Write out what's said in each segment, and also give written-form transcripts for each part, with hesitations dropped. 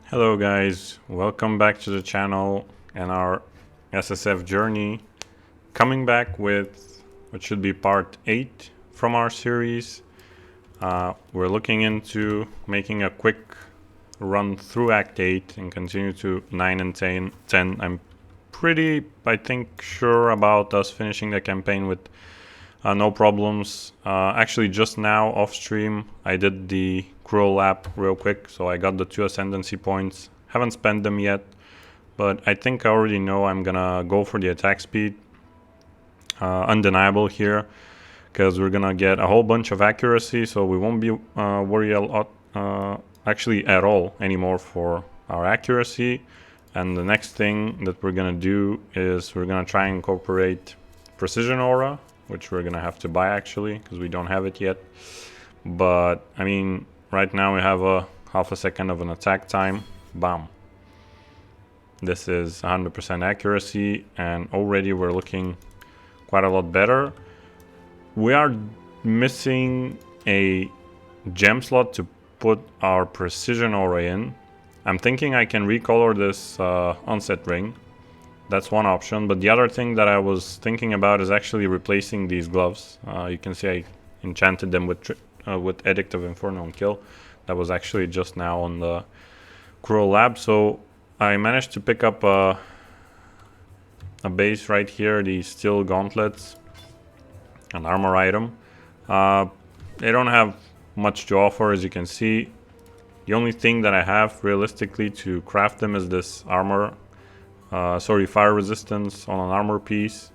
Hello guys, welcome back to the channel and our SSF journey. Coming back with what should be part 8 from our series. We're looking into making a quick run through Act 8 and continue to 9 and 10. I'm I think, sure about us finishing the campaign with no problems. Actually, just now off stream, I did the Cruel Lap real quick, so I got the 2 Ascendancy points. Haven't spent them yet, but I think I already know I'm gonna go for the attack speed. Undeniable here, because we're gonna get a whole bunch of accuracy, so we won't be worried a lot, actually at all anymore for our accuracy. And the next thing that we're gonna do is we're gonna try and incorporate Precision Aura, which we're gonna have to buy actually, because we don't have it yet. But I mean, right now we have a half a second of an attack time. Bam. This is 100% accuracy, and already we're looking quite a lot better. We are missing a gem slot to put our Precision Aura in. I'm thinking I can recolor this onset ring. That's one option, but the other thing that I was thinking about is actually replacing these gloves. You can see I enchanted them with Edict of Inferno and Kill. That was actually just now on the Cruel Lab, so I managed to pick up a base right here, these Steel Gauntlets, an armor item. They don't have much to offer, as you can see. The only thing that I have realistically to craft them is this fire resistance on an armor piece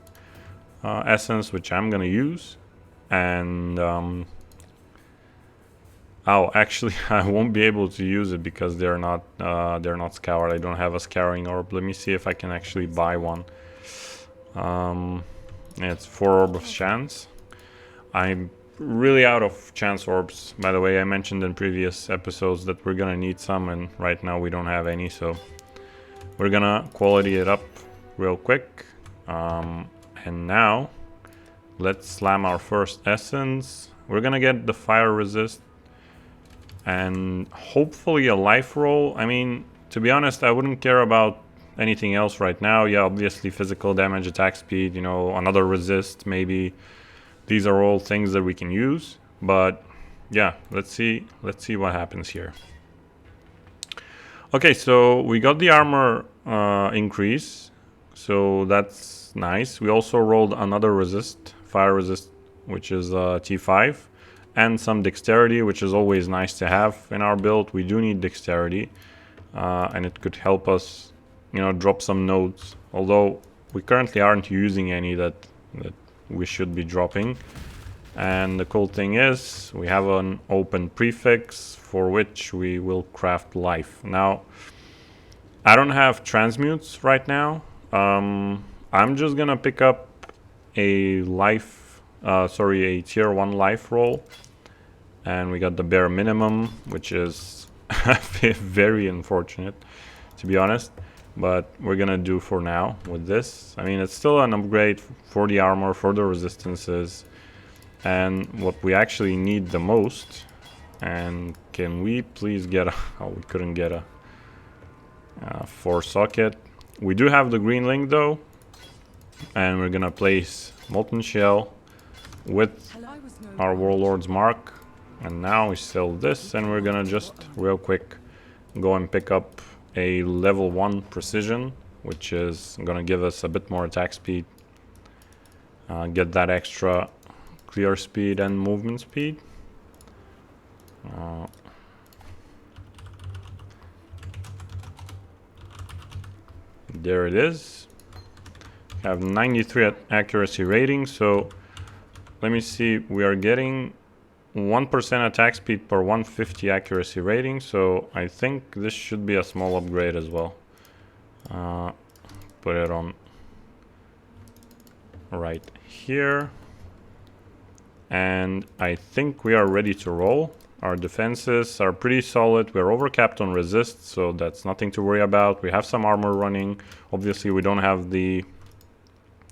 essence, which I'm gonna use. And actually I won't be able to use it because they're not scoured. I don't have a scouring orb. Let me see if I can actually buy one. It's 4 orb of chance. I'm really out of chance orbs, by the way. I mentioned in previous episodes that we're gonna need some, and right now we don't have any, so we're gonna quality it up real quick. And now let's slam our first essence. We're gonna get the fire resist and hopefully a life roll. I mean, to be honest, I wouldn't care about anything else right now. Yeah, obviously physical damage, attack speed, you know, another resist maybe. These are all things that we can use, but yeah, let's see what happens here. Okay, so we got the armor increase, so that's nice. We also rolled another fire resist, which is T5, and some dexterity, which is always nice to have in our build. We do need dexterity, and it could help us, you know, drop some nodes, although we currently aren't using any that we should be dropping. And the cool thing is we have an open prefix for which we will craft life. Now, I don't have transmutes right now. I'm just gonna pick up a a tier 1 life roll, and we got the bare minimum, which is very unfortunate, to be honest, but we're gonna do for now with this. I mean, it's still an upgrade for the armor, for the resistances, and what we actually need the most. And can we please get a we couldn't get a 4 socket. We do have the green link though, and we're gonna place Molten Shell with our Warlord's Mark. And now we sell this, and we're gonna just real quick go and pick up a level 1 precision, which is gonna give us a bit more attack speed, get that extra clear speed and movement speed. There it is. Have 93 accuracy rating, so let me see, we are getting 1% attack speed per 150 accuracy rating, so I think this should be a small upgrade as well. Put it on right here, and I think we are ready to roll. Our defenses are pretty solid. We're overcapped on resist, so that's nothing to worry about. We have some armor running. Obviously we don't have the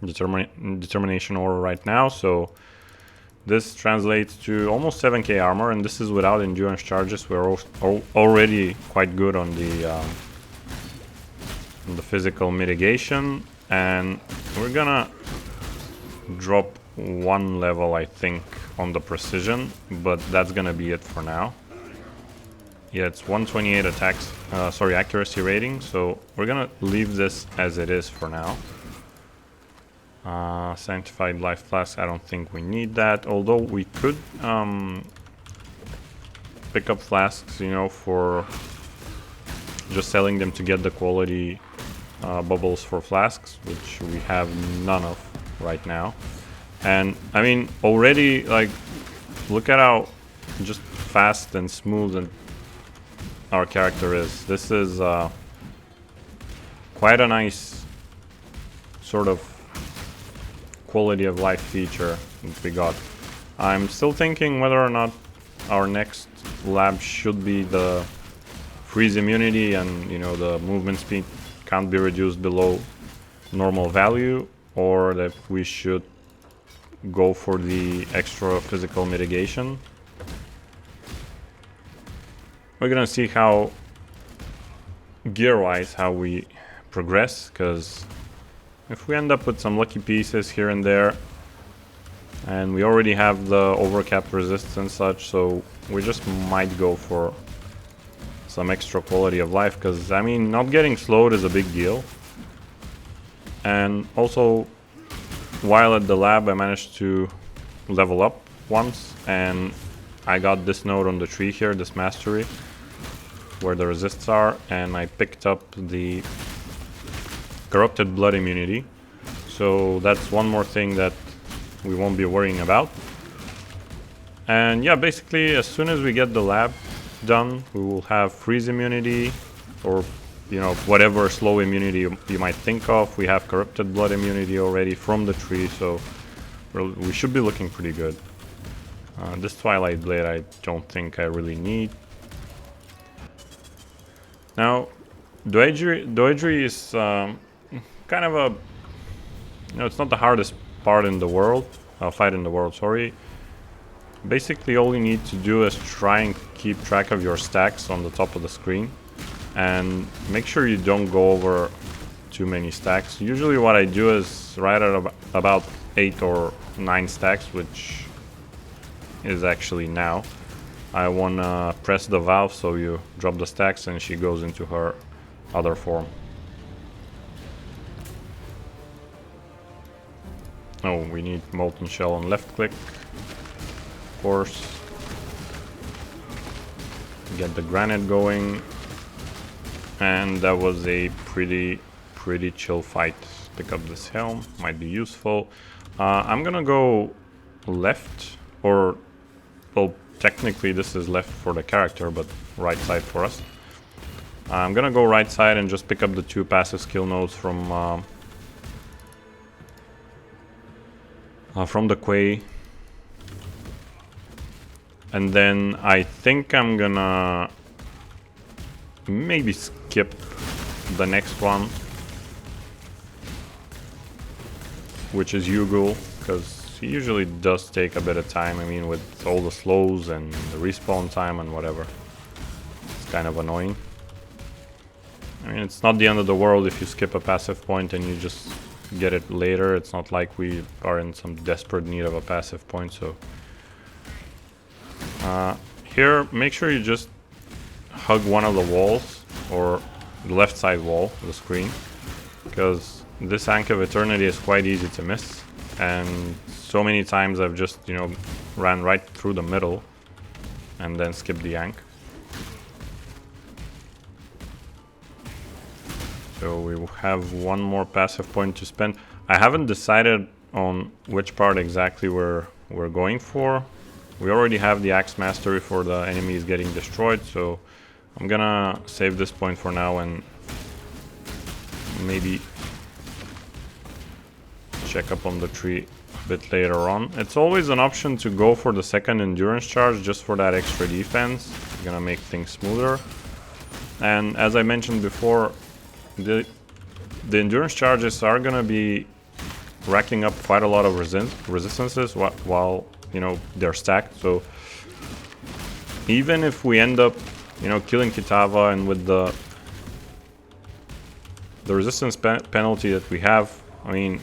determination aura right now, so This translates to almost 7k armor, and this is without endurance charges. We're already quite good on the physical mitigation, and we're gonna drop 1 level, I think, on the precision, but that's gonna be it for now. Yeah, it's 128 attacks, accuracy rating, so we're gonna leave this as it is for now. Sanctified life flask, I don't think we need that, although we could pick up flasks, you know, for just selling them to get the quality bubbles for flasks, which we have none of right now. And I mean, already, like, look at how just fast and smooth and our character is. This is quite a nice sort of quality of life feature that we got. I'm still thinking whether or not our next lab should be the freeze immunity, and you know, the movement speed can't be reduced below normal value, or that we should go for the extra physical mitigation. We're gonna see how gear-wise how we progress, because if we end up with some lucky pieces here and there, and we already have the overcapped resist and such, so we just might go for some extra quality of life, because I mean, not getting slowed is a big deal. And also, while at the lab, I managed to level up once, and I got this node on the tree here, this mastery, where the resists are, and I picked up the corrupted blood immunity. So that's one more thing that we won't be worrying about. And yeah, basically, as soon as we get the lab done, we will have freeze immunity, or you know, whatever slow immunity you might think of. We have corrupted blood immunity already from the tree, so we should be looking pretty good. This Twilight Blade I don't think I really need. Now, Doedri is kind of a, you know, it's not the hardest part in the world, fight in the world, sorry. Basically, all you need to do is try and keep track of your stacks on the top of the screen, and make sure you don't go over too many stacks. Usually what I do is right at about 8 or 9 stacks, which is actually now. I wanna press the valve so you drop the stacks and she goes into her other form. Oh, we need Molten Shell on left click, of course. Get the granite going. And that was a pretty chill fight. Pick up this helm, might be useful. I'm gonna go left, or well, technically this is left for the character, but right side for us. I'm gonna go right side and just pick up the 2 passive skill nodes from the Quay. And then I think I'm gonna maybe skip the next one, which is Yugul, because he usually does take a bit of time. I mean, with all the slows and the respawn time and whatever, it's kind of annoying. I mean, it's not the end of the world if you skip a passive point and you just get it later. It's not like we are in some desperate need of a passive point. So here, make sure you just hug one of the walls, or the left side wall of the screen, because this Ank of Eternity is quite easy to miss, and so many times I've just, you know, ran right through the middle and then skipped the Ank. So we will have one more passive point to spend. I haven't decided on which part exactly we're going for. We already have the Axe Mastery for the enemies getting destroyed, so I'm gonna save this point for now and maybe check up on the tree a bit later on. It's always an option to go for the second endurance charge just for that extra defense. It's gonna make things smoother. And as I mentioned before, the endurance charges are gonna be racking up quite a lot of resistances while you know, they're stacked. So even if we end up, you know, killing Kitava, and with the resistance penalty that we have, I mean,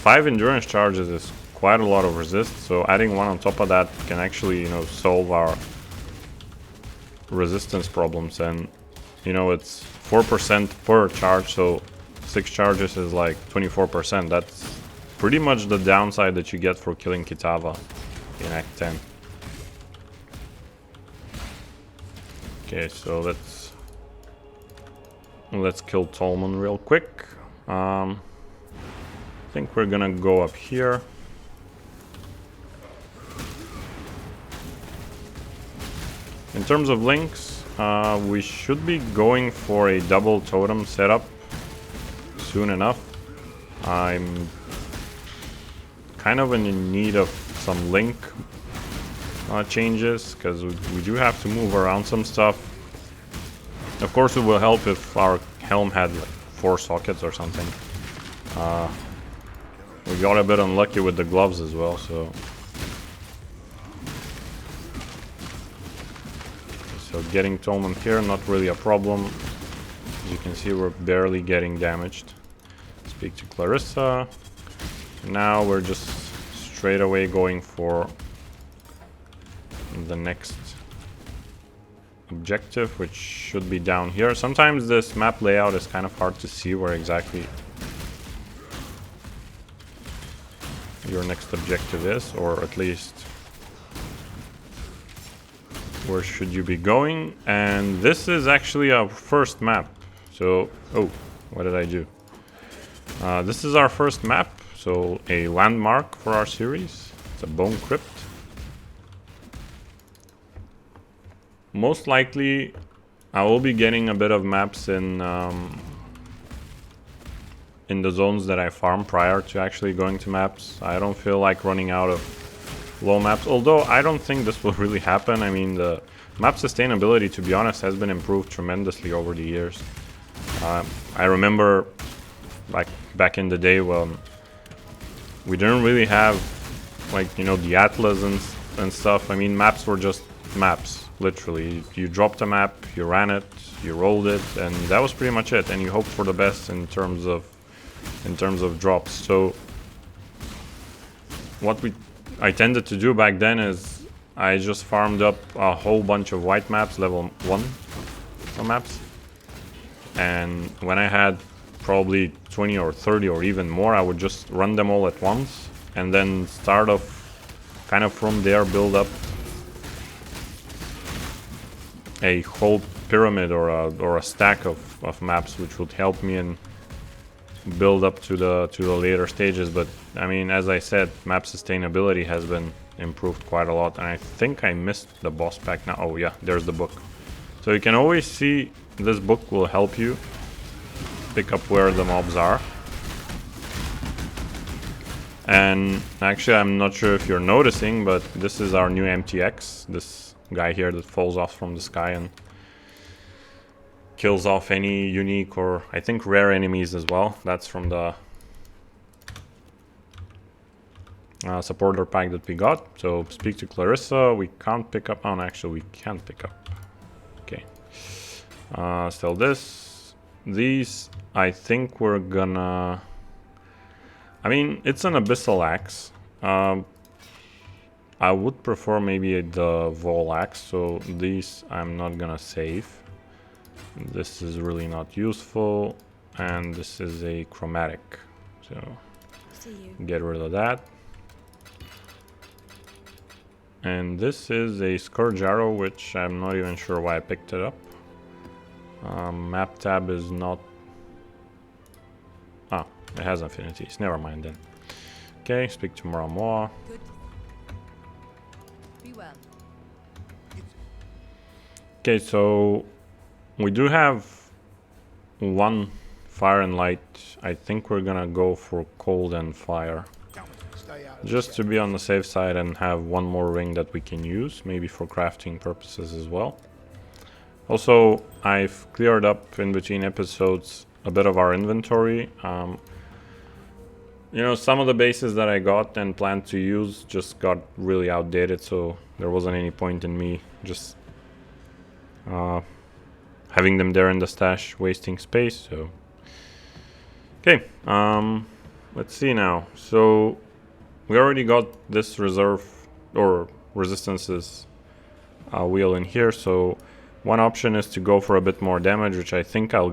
5 endurance charges is quite a lot of resist, so adding 1 on top of that can actually, you know, solve our resistance problems. And, you know, it's 4% per charge, so 6 charges is like 24%. That's pretty much the downside that you get for killing Kitava in Act 10. Okay, so let's kill Tolman real quick. I think we're gonna go up here. In terms of links, we should be going for a double totem setup soon enough. I'm kind of in need of some link changes, because we do have to move around some stuff. Of course, it will help if our helm had like 4 sockets or something. We got a bit unlucky with the gloves as well, so getting Tolman here, not really a problem. As you can see, we're barely getting damaged. Speak to Clarissa. Now we're just straight away going for the next objective, which should be down here. Sometimes this map layout is kind of hard to see where exactly your next objective is, or at least where should you be going. And this is actually our first map, so oh, what did I do? This is our first map, so a landmark for our series. It's a bone crypt. Most likely I will be getting a bit of maps in the zones that I farm prior to actually going to maps. I don't feel like running out of low maps, although I don't think this will really happen. I mean, the map sustainability, to be honest, has been improved tremendously over the years. I remember like back in the day when we didn't really have, like, you know, the atlas and stuff. I mean, maps were just maps, literally. You dropped a map, you ran it, you rolled it, and that was pretty much it. And you hope for the best in terms of drops. So what I tended to do back then is I just farmed up a whole bunch of white maps, level 1 maps, and when I had probably 20 or 30 or even more, I would just run them all at once, and then start off kind of from there, build up a whole pyramid or a stack of maps, which would help me in build up to the later stages. But I mean, as I said, map sustainability has been improved quite a lot, and I think I missed the boss pack now. Oh yeah, there's the book. So you can always see this book will help you pick up where the mobs are. And actually, I'm not sure if you're noticing, but this is our new MTX, this guy here that falls off from the sky and kills off any unique or I think rare enemies as well. That's from the supporter pack that we got. So speak to Clarissa. We can't pick up. Oh, no, actually, we can't pick up. Okay. Still this. These, I think we're gonna. I mean, it's an abyssal axe. I would prefer maybe the vol axe. So these I'm not gonna save. This is really not useful, and this is a chromatic, so get rid of that. And this is a scourge arrow, which I'm not even sure why I picked it up. Map tab is not. Ah, it has affinities. Never mind then. Okay, speak to Muramoa. Okay, so we do have one fire and light. I think we're gonna go for cold and fire, just to be on the safe side and have one more ring that we can use, maybe for crafting purposes as well. Also, I've cleared up in between episodes a bit of our inventory. You know, some of the bases that I got and planned to use just got really outdated, so there wasn't any point in me just having them there in the stash, wasting space. So okay, let's see now. So we already got this reserve or resistances wheel in here, so one option is to go for a bit more damage, which I think I'm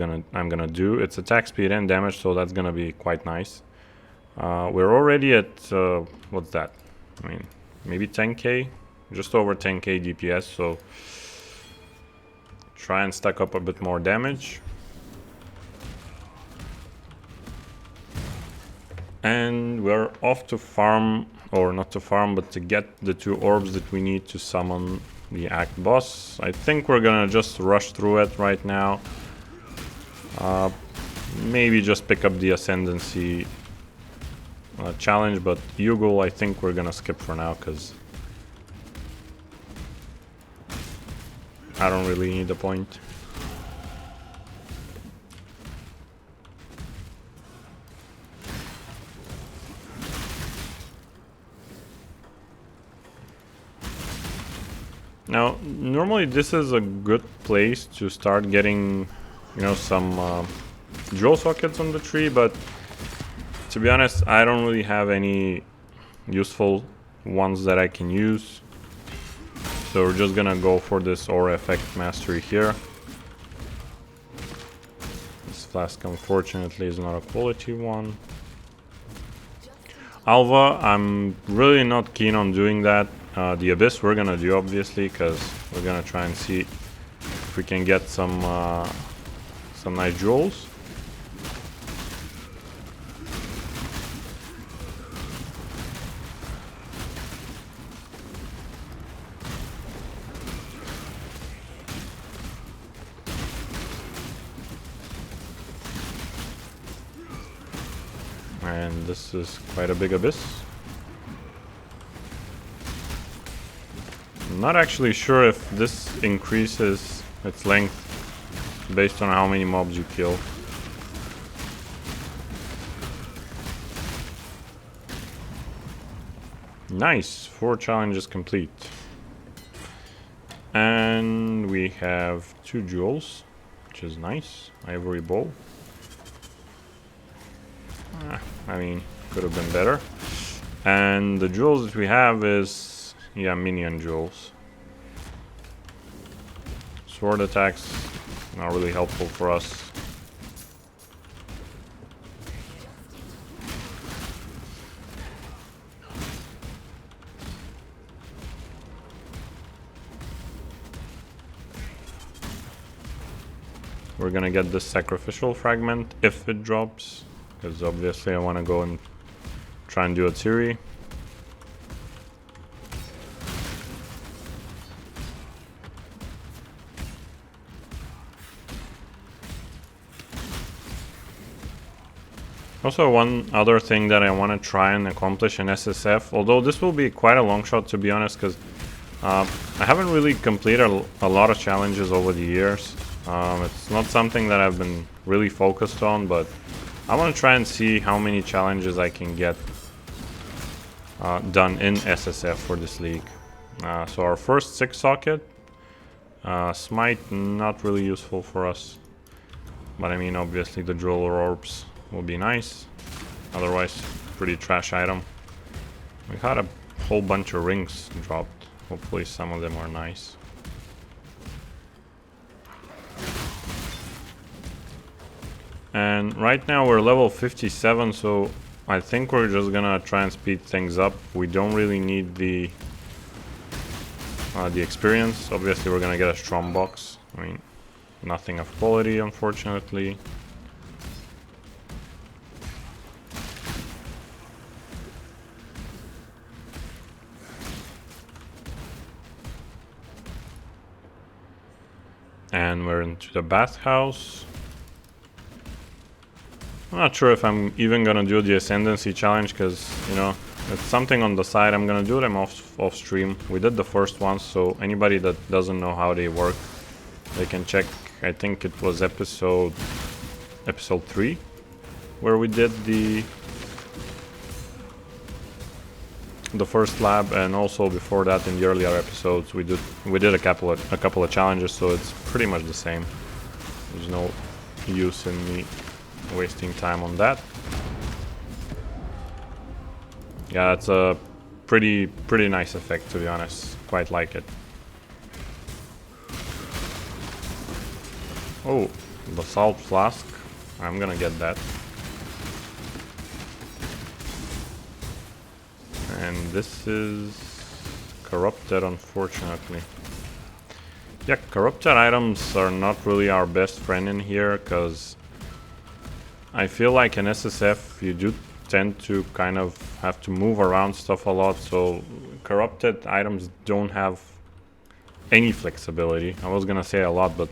gonna do. It's attack speed and damage, so that's gonna be quite nice. We're already at what's that? I mean, maybe 10k, just over 10k DPS, so try and stack up a bit more damage. And we're off to farm, or not to farm, but to get the 2 orbs that we need to summon the Act boss. I think we're gonna just rush through it right now. Maybe just pick up the Ascendancy challenge, but Yugal I think we're gonna skip for now because I don't really need the point. Now, normally this is a good place to start getting, you know, some jewel sockets on the tree, but to be honest, I don't really have any useful ones that I can use. So we're just gonna go for this Aura Effect Mastery here. This flask, unfortunately, is not a quality one. Alva, I'm really not keen on doing that. The Abyss we're gonna do, obviously, because we're gonna try and see if we can get some nice jewels. And this is quite a big abyss. I'm not actually sure if this increases its length based on how many mobs you kill. Nice, 4 challenges complete. And we have 2 jewels, which is nice. Ivory bowl. I mean, could have been better. And the jewels that we have is, yeah, minion jewels. Sword attacks, not really helpful for us. We're gonna get this sacrificial fragment if it drops, because obviously I want to go and try and do a Tiri. Also, one other thing that I want to try and accomplish in SSF, although this will be quite a long shot to be honest, because I haven't really completed a lot of challenges over the years. It's not something that I've been really focused on, but I want to try and see how many challenges I can get done in SSF for this league. So our first 6 socket, Smite, not really useful for us. But I mean, obviously the jewel orbs will be nice. Otherwise, pretty trash item. We had a whole bunch of rings dropped. Hopefully some of them are nice. And right now we're level 57, so I think we're just gonna try and speed things up. We don't really need the experience. Obviously we're gonna get a strong box. I mean, nothing of quality, unfortunately. And we're into the bathhouse. I'm not sure if I'm even gonna do the Ascendancy challenge, because, you know, it's something on the side. I'm gonna do them off stream. We did the first ones, so anybody that doesn't know how they work, they can check. I think it was episode 3 where we did the the first lab, and also before that in the earlier episodes we did a couple of challenges, so it's pretty much the same. There's no use in me wasting time on that. Yeah, it's a pretty nice effect, to be honest. Quite like it. Oh, basalt flask. I'm gonna get that. And this is corrupted, unfortunately. Yeah, corrupted items are not really our best friend in here, because I feel like in SSF you do tend to kind of have to move around stuff a lot, so corrupted items don't have any flexibility. I was gonna say a lot, but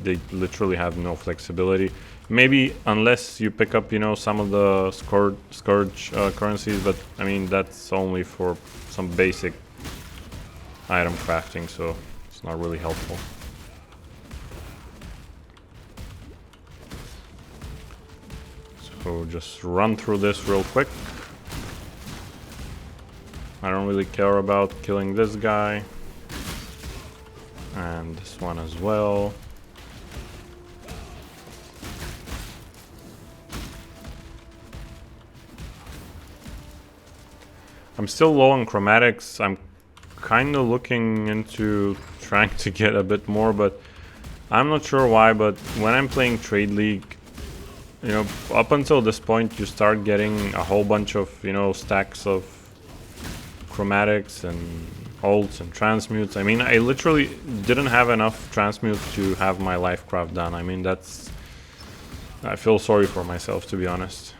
they literally have no flexibility. Maybe unless you pick up, you know, some of the scourge currencies, but I mean that's only for some basic item crafting, so it's not really helpful. So just run through this real quick. I don't really care about killing this guy. And this one as well. I'm still low on chromatics. I'm kind of looking into trying to get a bit more, but I'm not sure why, but when I'm playing Trade League, you know, up until this point you start getting a whole bunch of, you know, stacks of chromatics and ults and transmutes. I mean, I literally didn't have enough transmutes to have my life craft done. I mean, that's... I feel sorry for myself, to be honest.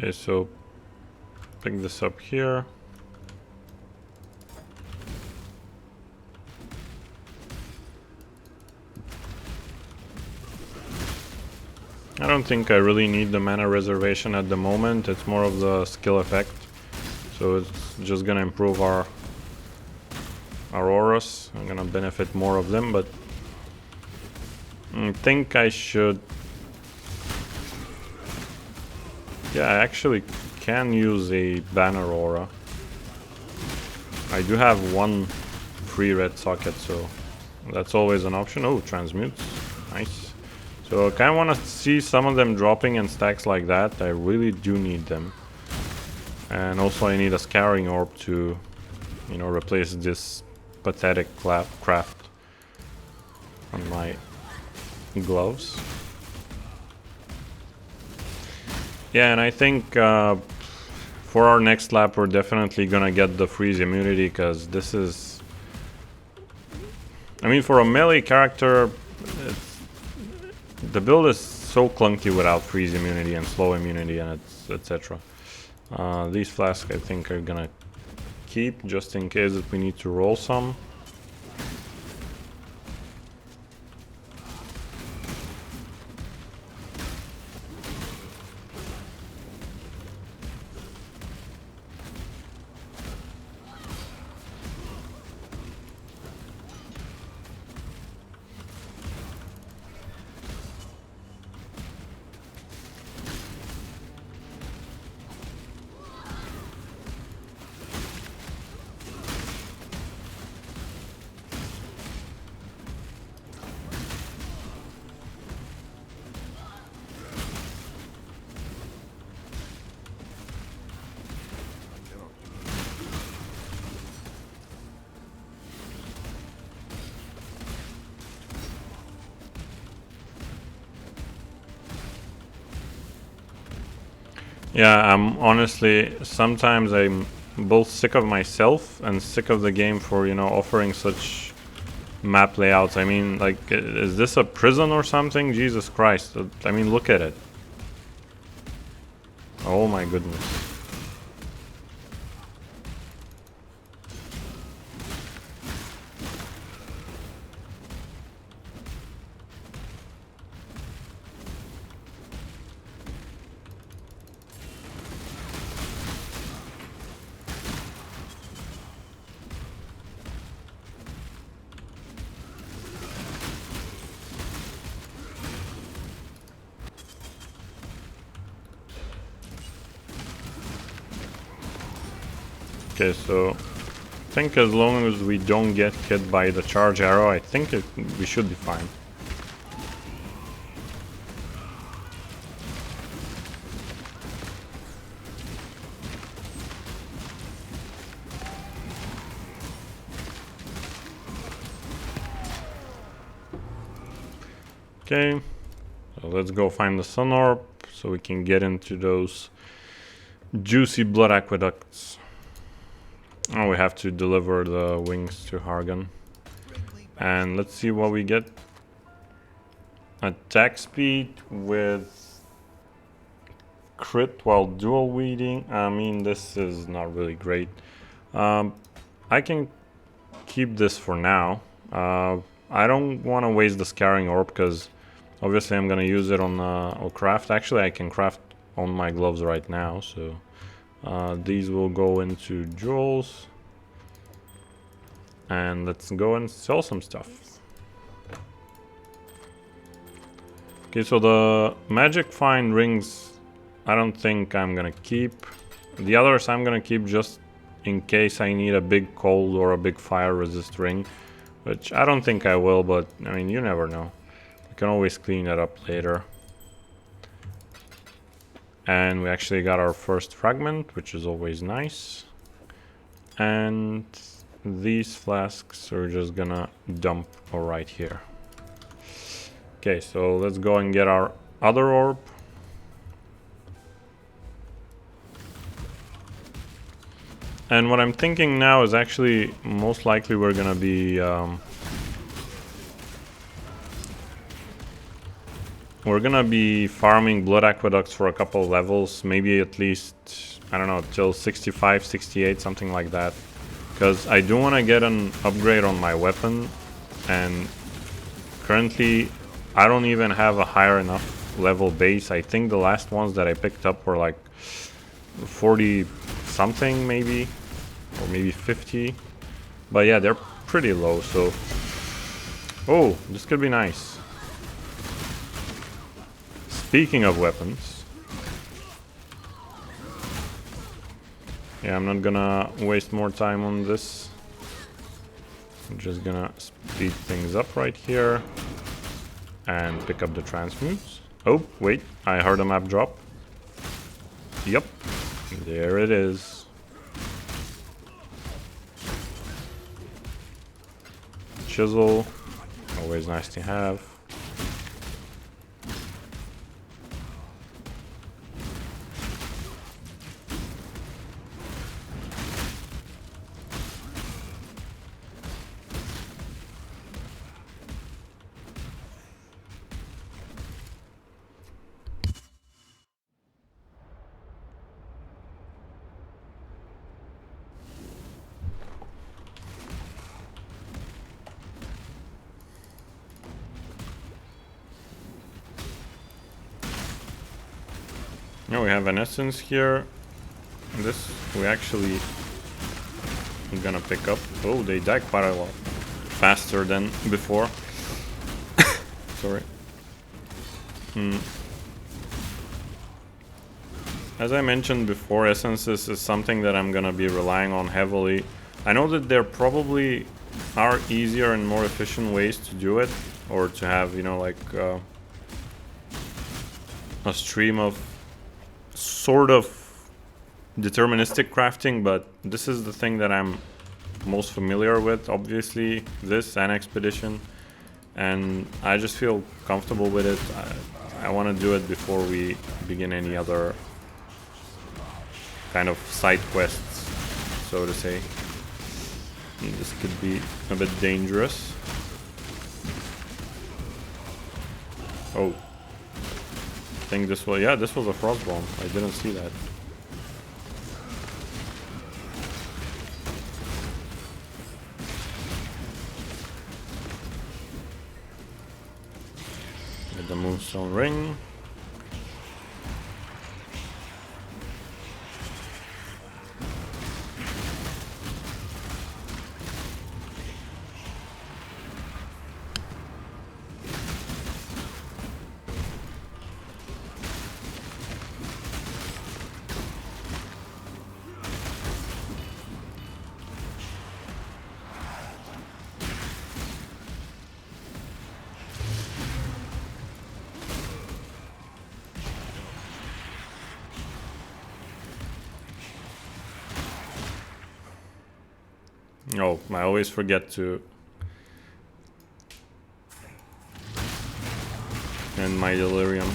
Okay, so pick this up here. I don't think I really need the mana reservation at the moment. It's more of the skill effect. So it's just gonna improve our auroras. I'm gonna benefit more of them, but I think I should... Yeah, I actually can use a banner aura. I do have one free red socket, so that's always an option. Oh, transmutes. Nice. So I kind of want to see some of them dropping in stacks like that. I really do need them. And also I need a scouring orb to, you know, replace this pathetic craft on my gloves. Yeah, and I think for our next lap we're definitely gonna get the freeze immunity, because this is... I mean, for a melee character, the build is so clunky without freeze immunity and slow immunity and etc. These flasks I think are gonna keep, just in case that we need to roll some. Yeah, I'm honestly, sometimes I'm both sick of myself and sick of the game for, you know, offering such map layouts. I mean, like, is this a prison or something? Jesus Christ. I mean, look at it. Oh my goodness. Okay, so I think as long as we don't get hit by the charge arrow, I think we should be fine. Okay, so let's go find the sun orb so we can get into those juicy blood aqueducts. Oh, we have to deliver the wings to Hargan. And let's see what we get. Attack speed with crit while dual wielding. I mean, this is not really great. I can keep this for now. I don't want to waste the scarring orb because obviously I'm going to use it on craft. Actually, I can craft on my gloves right now. So these will go into jewels. And let's go and sell some stuff. Okay, so the magic fine rings, I don't think I'm gonna keep. The others I'm gonna keep just in case I need a big cold or a big fire resist ring, which I don't think I will, but I mean, you never know. We can always clean that up later. And we actually got our first fragment, which is always nice. And these flasks are just gonna dump right here. Okay, so let's go and get our other orb. And what I'm thinking now is actually most likely we're gonna be farming blood aqueducts for a couple levels, maybe at least, I don't know, till 65, 68, something like that. Because I do want to get an upgrade on my weapon, and currently I don't even have a higher enough level base. I think the last ones that I picked up were like 40 something maybe, or maybe 50. But yeah, they're pretty low, so... Oh, this could be nice. Speaking of weapons... Yeah, I'm not gonna waste more time on this. I'm just gonna speed things up right here. And pick up the transmutes. Oh, wait, I heard a map drop. Yep, there it is. Chisel, always nice to have. Now we have an essence here. This we actually I'm gonna pick up. Oh, they die quite a lot faster than before. Sorry. As I mentioned before, essences is something that I'm gonna be relying on heavily. I know that there probably are easier and more efficient ways to do it, or to have, you know, like a stream of sort of deterministic crafting, but this is the thing that I'm most familiar with, obviously, this and Expedition, and I just feel comfortable with it. I want to do it before we begin any other kind of side quests, so to say. And this could be a bit dangerous. Oh. I think this was, yeah, this was a frost bomb. I didn't see that. Get the moonstone ring. Oh, I always forget to end my delirium.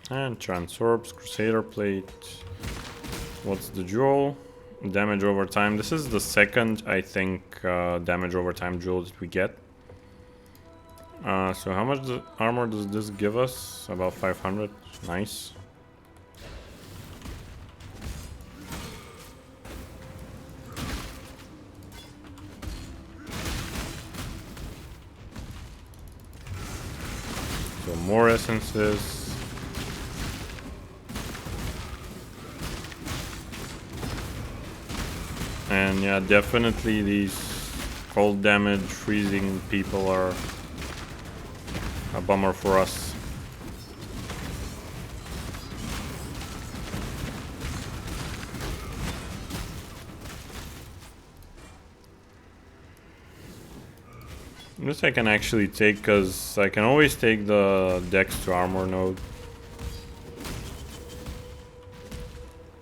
And Transorbs, Crusader Plate. What's the jewel? Damage over time. This is the second, I think, damage over time jewel that we get. So how much armor does this give us? About 500. Nice. So more essences. And yeah, definitely these cold damage freezing people are a bummer for us. This I can actually take because I can always take the dex to armor node.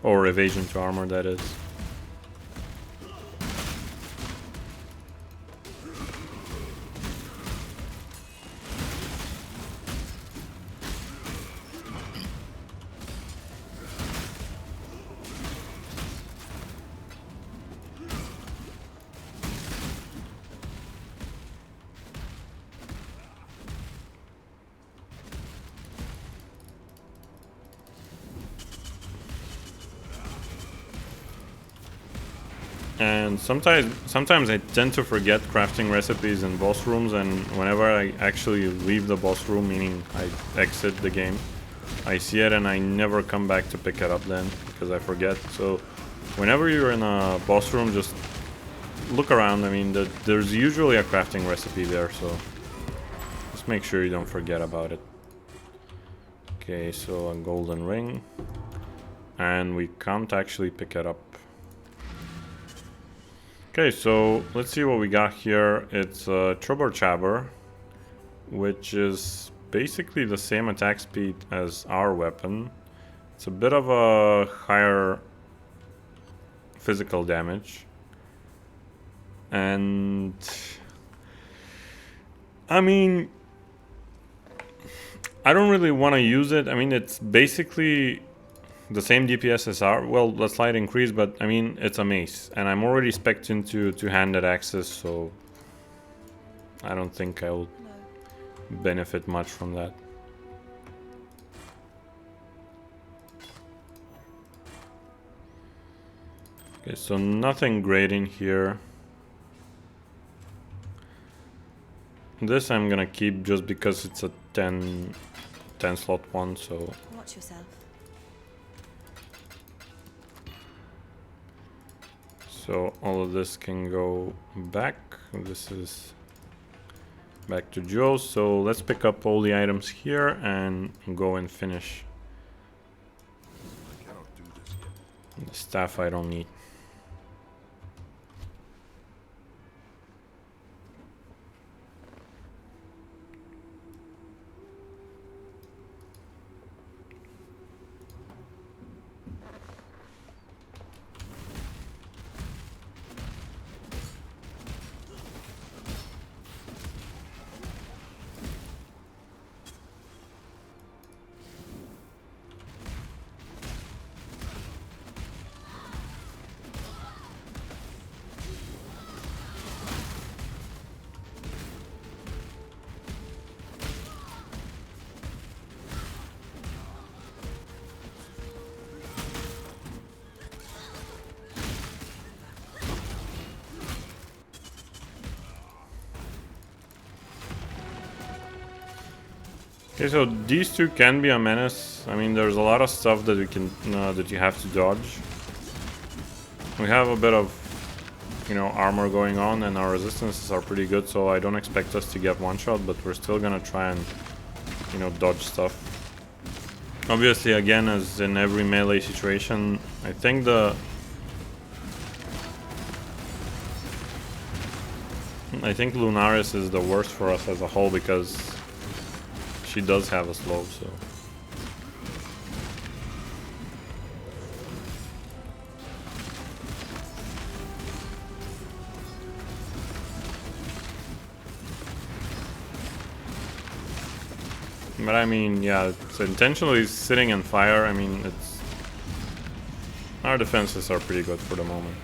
Or evasion to armor, that is. And sometimes I tend to forget crafting recipes in boss rooms, and whenever I actually leave the boss room, meaning I exit the game, I see it and I never come back to pick it up then because I forget. So whenever you're in a boss room, just look around. I mean, there's usually a crafting recipe there, so just make sure you don't forget about it. Okay, so a golden ring, and we can't actually pick it up. Okay, so let's see what we got here. It's a Trubber Chabber, which is basically the same attack speed as our weapon. It's a bit of a higher physical damage. And I mean, I don't really want to use it. I mean, it's basically the same DPS as our, well, the slight increase, but I mean, it's a mace, and I'm already spec'd into two-handed axes, so I don't think I will benefit much from that. Okay, so nothing great in here. This I'm gonna keep just because it's a 10 slot one, so watch yourself. So all of this can go back. This is back to Joe's. So let's pick up all the items here and go and finish. I cannot do this yet. The staff I don't need. Okay, so these two can be a menace. I mean, there's a lot of stuff that we can that you have to dodge. We have a bit of, you know, armor going on, and our resistances are pretty good, so I don't expect us to get one shot, but we're still gonna try and, you know, dodge stuff. Obviously, again, as in every melee situation, I think Lunaris is the worst for us as a whole because she does have a slow, so. But I mean, yeah, it's intentionally sitting in fire. I mean, it's... Our defenses are pretty good for the moment.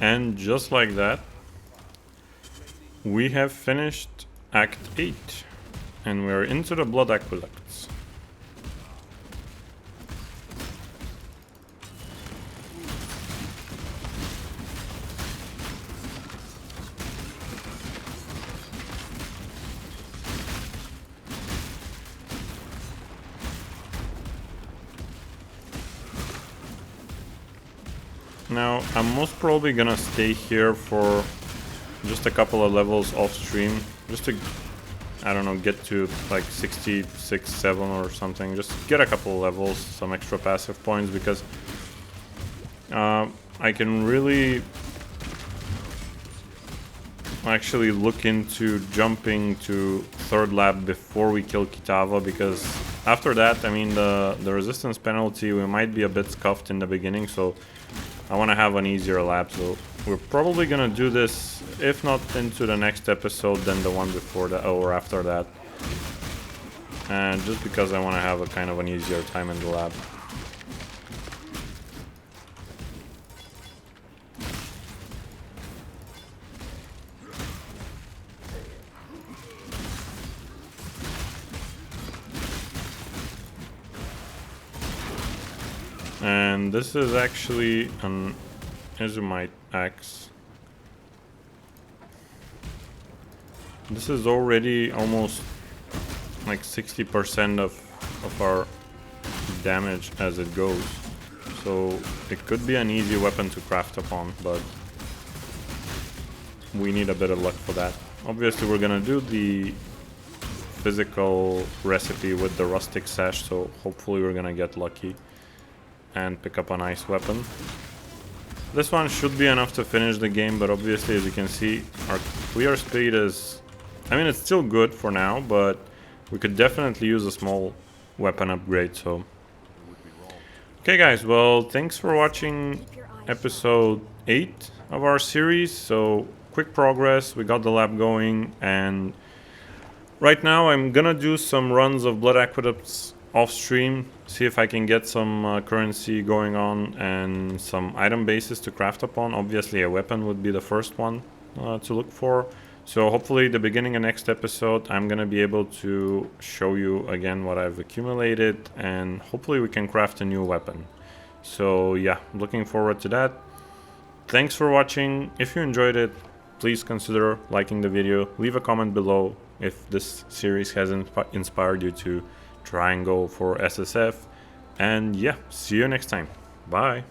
And just like that, we have finished Act 8, and we're into the Blood Aqueducts. Now, I'm most probably gonna stay here for just a couple of levels off stream, just to, I don't know, get to like 66, 7 or something. Just get a couple of levels, some extra passive points, because I can really actually look into jumping to third lab before we kill Kitava, because after that, I mean, the resistance penalty, we might be a bit scuffed in the beginning, so I want to have an easier lap. So we're probably gonna do this, if not into the next episode, then the one before that or after that, and just because I want to have a kind of an easier time in the lab. And this is actually an Izumite axe. This is already almost like 60% of our damage as it goes. So it could be an easy weapon to craft upon, but we need a bit of luck for that. Obviously we're gonna do the physical recipe with the rustic sash, so hopefully we're gonna get lucky and pick up a nice weapon. This one should be enough to finish the game, but obviously, as you can see, our clear speed is... I mean, it's still good for now, but we could definitely use a small weapon upgrade, so... Okay guys, well, thanks for watching episode 8 of our series. So, quick progress, we got the lab going, and right now I'm gonna do some runs of Blood Aqueducts off stream, see if I can get some currency going on and some item bases to craft upon. Obviously a weapon would be the first one to look for. So hopefully the beginning of next episode I'm gonna be able to show you again what I've accumulated, and hopefully we can craft a new weapon. So yeah, looking forward to that. Thanks for watching. If you enjoyed it, please consider liking the video, leave a comment below if this series has inspired you to try and go for SSF, and yeah, see you next time. Bye.